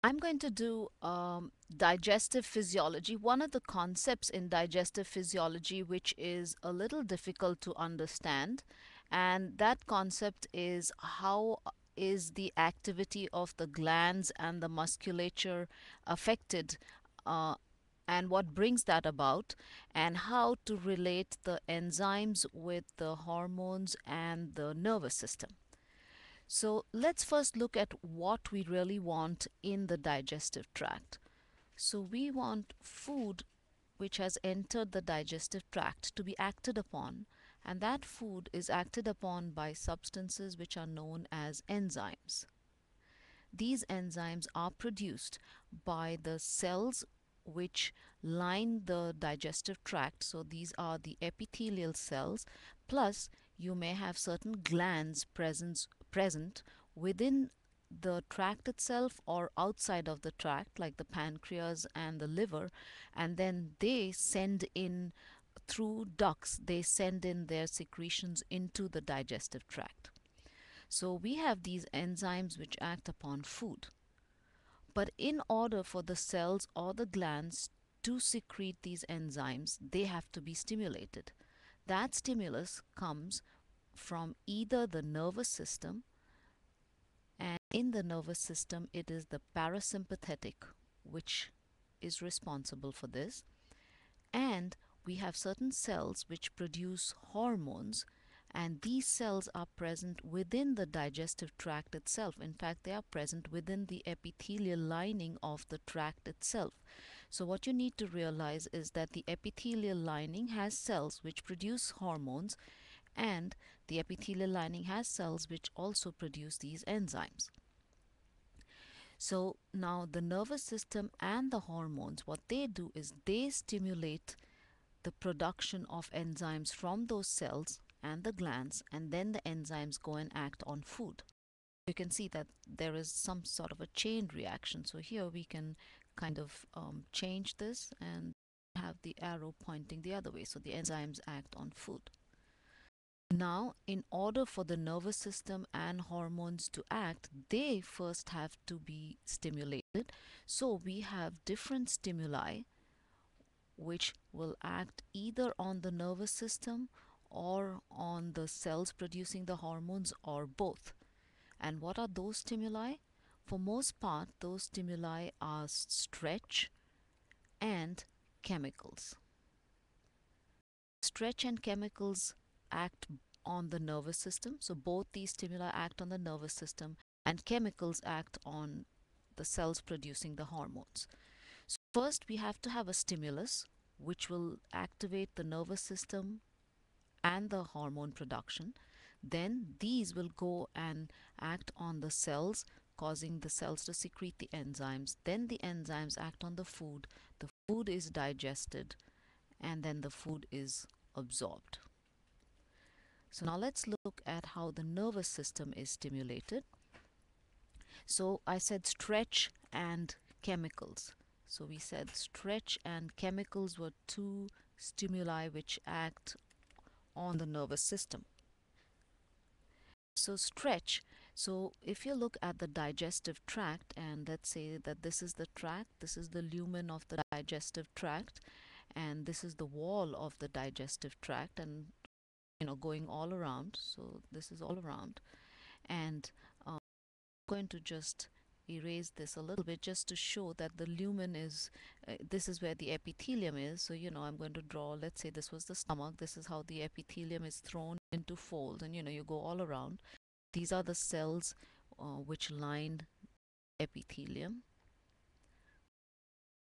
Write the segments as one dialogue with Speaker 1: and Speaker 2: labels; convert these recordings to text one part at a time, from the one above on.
Speaker 1: I'm going to do digestive physiology. One of the concepts in digestive physiology, which is a little difficult to understand, and that concept is how is the activity of the glands and the musculature affected, uh, and what brings that about, and how to relate the enzymes with the hormones and the nervous system. So let's first look at what we really want in the digestive tract. So we want food which has entered the digestive tract to be acted upon, and that food is acted upon by substances which are known as enzymes. These enzymes are produced by the cells which line the digestive tract. So these are the epithelial cells, plus you may have certain glands present within the tract itself or outside of the tract, like the pancreas and the liver, and then they send in through ducts, they send in their secretions into the digestive tract. So we have these enzymes which act upon food. But in order for the cells or the glands to secrete these enzymes, they have to be stimulated. That stimulus comes from either the nervous system, and in the nervous system, it is the parasympathetic which is responsible for this. And we have certain cells which produce hormones, and these cells are present within the digestive tract itself. In fact, they are present within the epithelial lining of the tract itself. So what you need to realize is that the epithelial lining has cells which produce hormones, and the epithelial lining has cells which also produce these enzymes. So now the nervous system and the hormones, what they do is they stimulate the production of enzymes from those cells and the glands, and then the enzymes go and act on food. You can see that there is some sort of a chain reaction. So here we can kind of change this and have the arrow pointing the other way. So the enzymes act on food. Now, in order for the nervous system and hormones to act, they first have to be stimulated. So we have different stimuli which will act either on the nervous system or on the cells producing the hormones or both. And what are those stimuli? For most part, those stimuli are stretch and chemicals. Stretch and chemicals act on the nervous system. So both these stimuli act on the nervous system, and chemicals act on the cells producing the hormones. So first we have to have a stimulus which will activate the nervous system and the hormone production. Then these will go and act on the cells, causing the cells to secrete the enzymes. Then the enzymes act on the food. The food is digested, and then the food is absorbed. So now let's look at how the nervous system is stimulated. So I said stretch and chemicals. So we said stretch and chemicals were two stimuli which act on the nervous system. So stretch, so if you look at the digestive tract, and let's say that this is the tract, this is the lumen of the digestive tract, and this is the wall of the digestive tract, and going all around. So this is all around, and I'm going to just erase this a little bit just to show that the lumen is this is where the epithelium is. So I'm going to draw, let's say this was the stomach, this is how the epithelium is thrown into folds, and you go all around. These are the cells which line epithelium,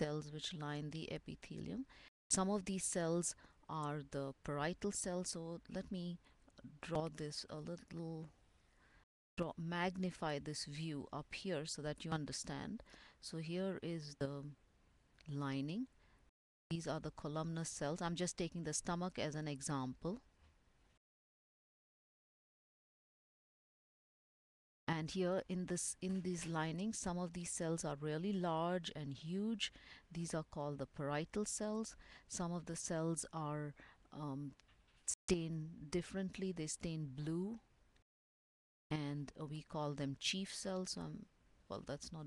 Speaker 1: cells which line the epithelium. Some of these cells are the parietal cells. So let me draw this a little, magnify this view up here so that you understand. So here is the lining. These are the columnar cells. I'm just taking the stomach as an example. And here in these linings, some of these cells are really large and huge. These are called the parietal cells. Some of the cells are stained differently. They stain blue, and we call them chief cells. Well, that's not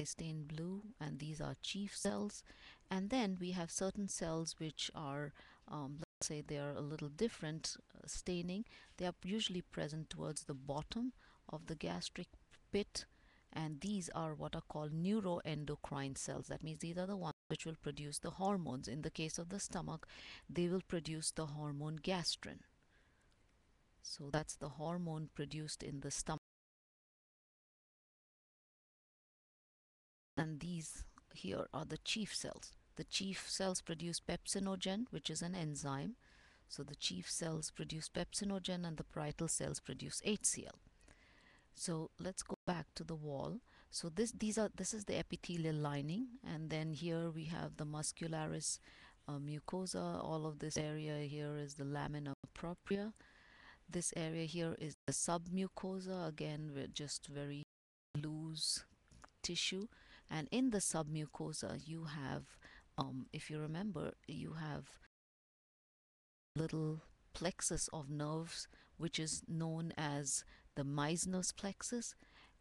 Speaker 1: they stain blue, and these are chief cells. And then we have certain cells which are, let's say, they are a little different staining. They are usually present towards the bottom of the gastric pit, and these are what are called neuroendocrine cells. That means these are the ones which will produce the hormones. In the case of the stomach, they will produce the hormone gastrin. So that's the hormone produced in the stomach. And these here are the chief cells. The chief cells produce pepsinogen, which is an enzyme. So the chief cells produce pepsinogen and the parietal cells produce HCl. So let's go back to the wall. So this is the epithelial lining, and then here we have the muscularis mucosa. All of this area here is the lamina propria. This area here is the submucosa, again with just very loose tissue. And in the submucosa you have, if you remember, you have little plexus of nerves which is known as the Meissner's plexus.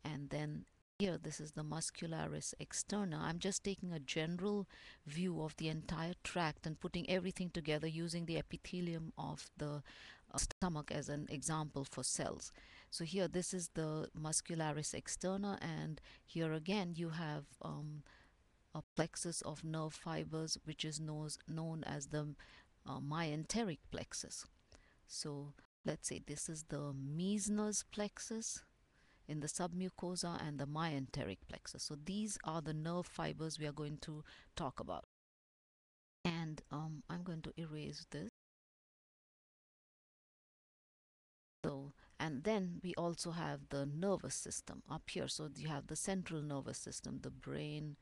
Speaker 1: And then here, this is the muscularis externa. I'm just taking a general view of the entire tract and putting everything together using the epithelium of the stomach as an example for cells. So here, this is the muscularis externa, and here again you have a plexus of nerve fibers which is known as the myenteric plexus. So let's say this is the Meissner's plexus in the submucosa and the myenteric plexus. So these are the nerve fibers we are going to talk about. And I'm going to erase this. So, and then we also have the nervous system up here. So you have the central nervous system, the brain,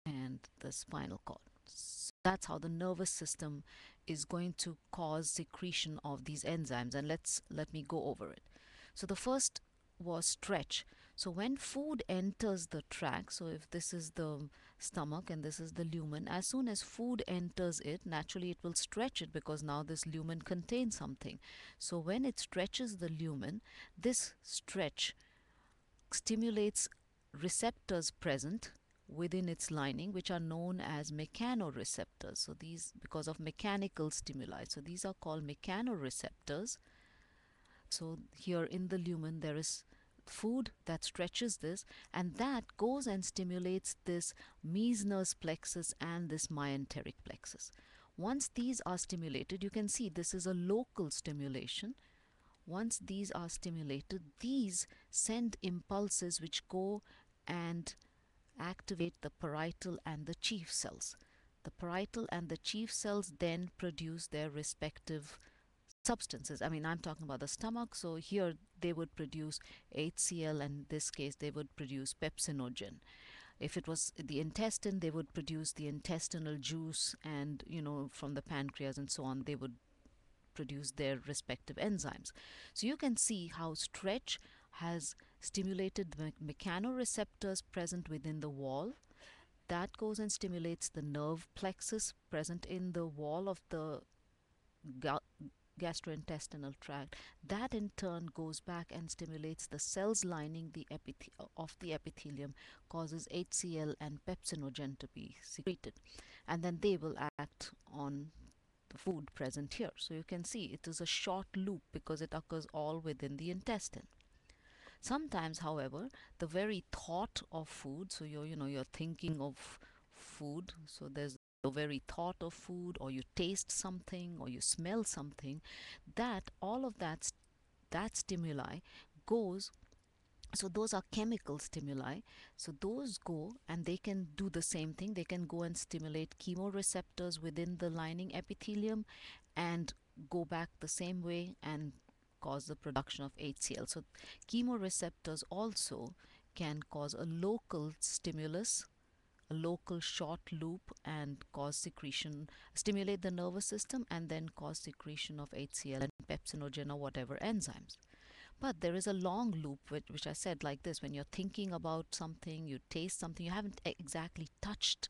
Speaker 1: and the spinal cord. So that's how the nervous system is going to cause secretion of these enzymes. And let me go over it. So the first was stretch. So when food enters the tract, so if this is the stomach and this is the lumen, as soon as food enters it, naturally it will stretch it because now this lumen contains something. So when it stretches the lumen, this stretch stimulates receptors present within its lining, which are known as mechanoreceptors. So these, because of mechanical stimuli, so these are called mechanoreceptors. So here in the lumen there is food that stretches this, and that goes and stimulates this Meissner's plexus and this myenteric plexus. Once these are stimulated, you can see this is a local stimulation. Once these are stimulated, these send impulses which go and activate the parietal and the chief cells. The parietal and the chief cells then produce their respective substances. I mean, I'm talking about the stomach, so here they would produce HCl, and in this case they would produce pepsinogen. If it was the intestine, they would produce the intestinal juice, and from the pancreas and so on, they would produce their respective enzymes. So you can see how stretch has stimulated the mechanoreceptors present within the wall. That goes and stimulates the nerve plexus present in the wall of the gastrointestinal tract. That in turn goes back and stimulates the cells lining of the epithelium, causes HCl and pepsinogen to be secreted, and then they will act on the food present here. So you can see it is a short loop because it occurs all within the intestine. Sometimes, however, the very thought of food, so you're thinking of food, so there's the very thought of food, or you taste something, or you smell something, that all of that stimuli goes. So those are chemical stimuli. So those go and they can do the same thing. They can go and stimulate chemoreceptors within the lining epithelium and go back the same way and cause the production of HCl. So chemoreceptors also can cause a local stimulus, a local short loop, and cause secretion, stimulate the nervous system, and then cause secretion of HCl and pepsinogen or whatever enzymes. But there is a long loop, which I said like this: when you're thinking about something, you taste something, you haven't exactly touched,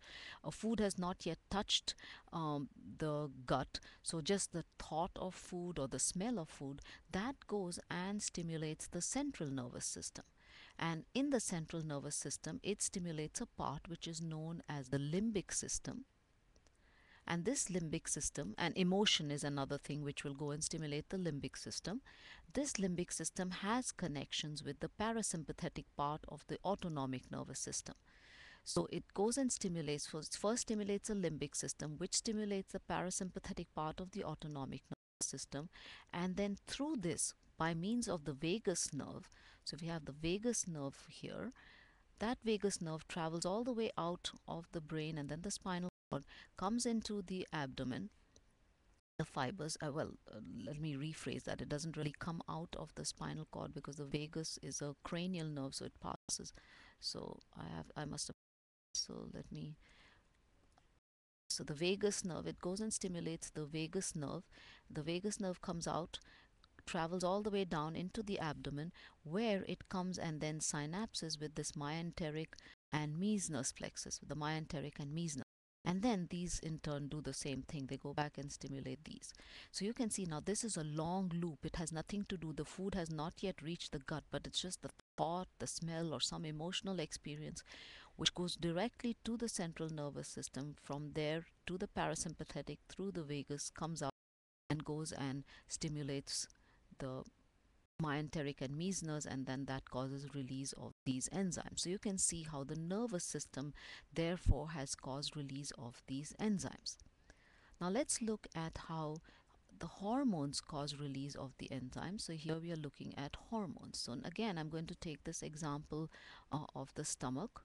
Speaker 1: food has not yet touched the gut. So just the thought of food or the smell of food, that goes and stimulates the central nervous system. And in the central nervous system, it stimulates a part which is known as the limbic system. And this limbic system, and emotion is another thing which will go and stimulate the limbic system. This limbic system has connections with the parasympathetic part of the autonomic nervous system. So it goes and stimulates, first stimulates the limbic system, which stimulates the parasympathetic part of the autonomic nervous system. And then through this, by means of the vagus nerve, so if we have the vagus nerve here, that vagus nerve travels all the way out of the brain, and then the spinal cord comes into the abdomen. The fibers, let me rephrase that. It doesn't really come out of the spinal cord because the vagus is a cranial nerve, so it passes. So I must have, so let me, so the vagus nerve, it goes and stimulates the vagus nerve. The vagus nerve comes out, travels all the way down into the abdomen, where it comes and then synapses with this myenteric and Meissner's plexus, the myenteric and Meissner. And then these in turn do the same thing. They go back and stimulate these. So you can see now this is a long loop. It has nothing to do, the food has not yet reached the gut, but it's just the thought, the smell, or some emotional experience which goes directly to the central nervous system. From there to the parasympathetic, through the vagus, comes out and goes and stimulates the myenteric and Meissner's, and then that causes release of these enzymes. So you can see how the nervous system therefore has caused release of these enzymes. Now let's look at how the hormones cause release of the enzymes. So here we are looking at hormones. So again, I'm going to take this example of the stomach.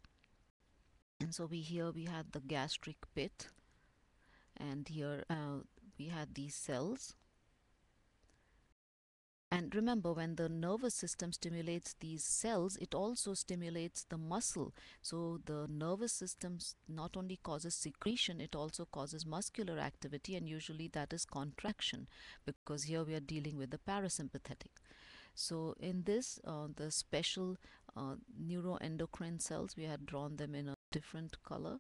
Speaker 1: And so here we had the gastric pit, and here we had these cells. And remember, when the nervous system stimulates these cells, it also stimulates the muscle. So the nervous system not only causes secretion, it also causes muscular activity, and usually that is contraction, because here we are dealing with the parasympathetic. So in this, the special neuroendocrine cells, we had drawn them in a different color.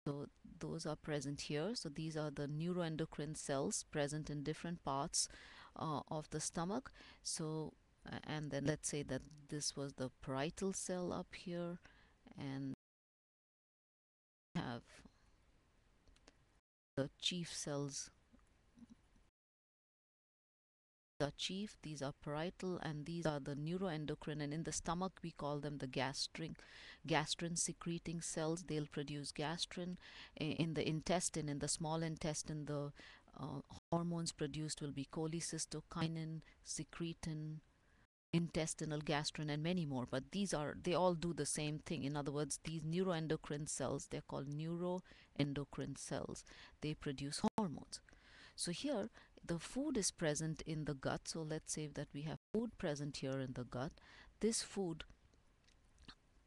Speaker 1: So those are present here. So these are the neuroendocrine cells present in different parts of the stomach. So, and then let's say that this was the parietal cell up here, and have the chief cells. The chief, these are parietal, and these are the neuroendocrine, and in the stomach we call them the gastrin secreting cells. They'll produce gastrin. In the intestine, in the small intestine, the hormones produced will be cholecystokinin, secretin, intestinal gastrin, and many more. But they all do the same thing. In other words, these neuroendocrine cells, they're called neuroendocrine cells. They produce hormones. So here the food is present in the gut. So let's say that we have food present here in the gut. This food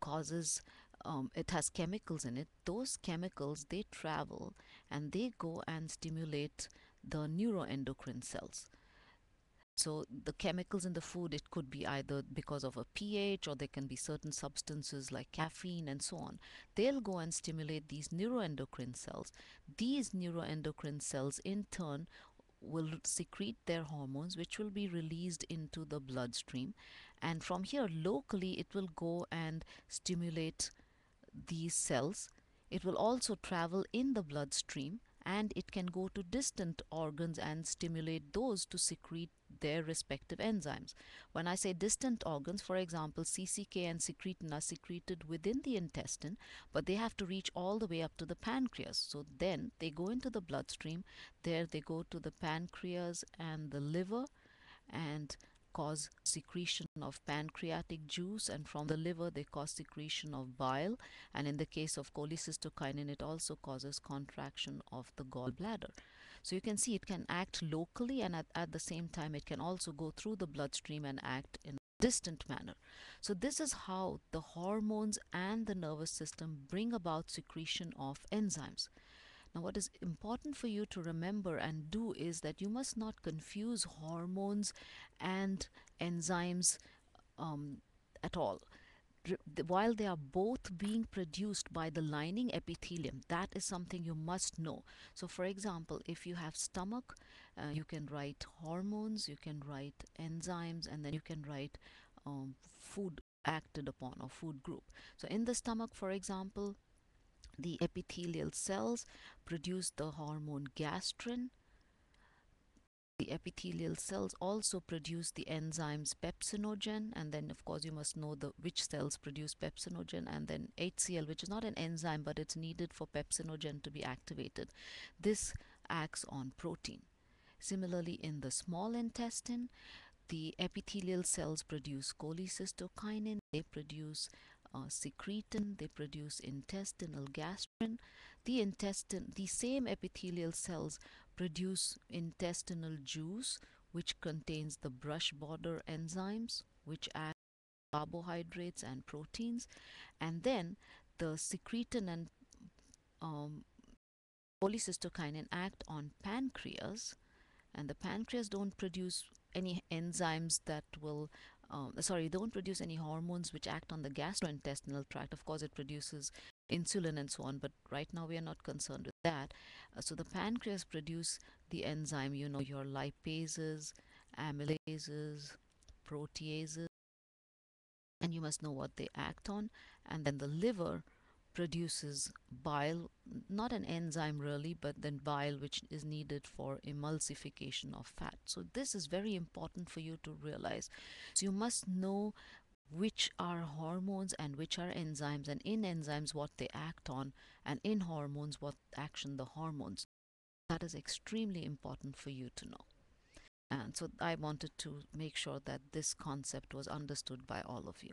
Speaker 1: causes, it has chemicals in it. Those chemicals, they travel and they go and stimulate the neuroendocrine cells. So the chemicals in the food, it could be either because of a pH, or there can be certain substances like caffeine and so on. They'll go and stimulate these neuroendocrine cells. These neuroendocrine cells in turn will secrete their hormones, which will be released into the bloodstream. And from here, locally, it will go and stimulate these cells. It will also travel in the bloodstream, and it can go to distant organs and stimulate those to secrete their respective enzymes. When I say distant organs, for example, CCK and secretin are secreted within the intestine, but they have to reach all the way up to the pancreas. So then they go into the bloodstream. There they go to the pancreas and the liver, and cause secretion of pancreatic juice, and from the liver they cause secretion of bile, and in the case of cholecystokinin, it also causes contraction of the gallbladder. So you can see it can act locally, and at the same time it can also go through the bloodstream and act in a distant manner. So this is how the hormones and the nervous system bring about secretion of enzymes. Now, what is important for you to remember and do is that you must not confuse hormones and enzymes at all. While they are both being produced by the lining epithelium, that is something you must know. So, for example, if you have stomach, you can write hormones, you can write enzymes, and then you can write food acted upon or food group. So in the stomach, for example, the epithelial cells produce the hormone gastrin. The epithelial cells also produce the enzymes pepsinogen, and then of course you must know the which cells produce pepsinogen, and then HCl, which is not an enzyme but it's needed for pepsinogen to be activated. This acts on protein. Similarly, in the small intestine, the epithelial cells produce cholecystokinin, they produce secretin, they produce intestinal gastrin. The same epithelial cells produce intestinal juice, which contains the brush border enzymes, which act carbohydrates and proteins. And then the secretin and um, cholecystokinin act on pancreas, and the pancreas don't produce any enzymes that will don't produce any hormones which act on the gastrointestinal tract. Of course it produces insulin and so on, but right now we are not concerned with that. So the pancreas produce the enzyme, your lipases, amylases, proteases, and you must know what they act on. And then the liver produces bile, not an enzyme really, but then bile, which is needed for emulsification of fat. So this is very important for you to realize. So you must know which are hormones and which are enzymes, and in enzymes what they act on, and in hormones what action the hormones. That is extremely important for you to know. And so I wanted to make sure that this concept was understood by all of you.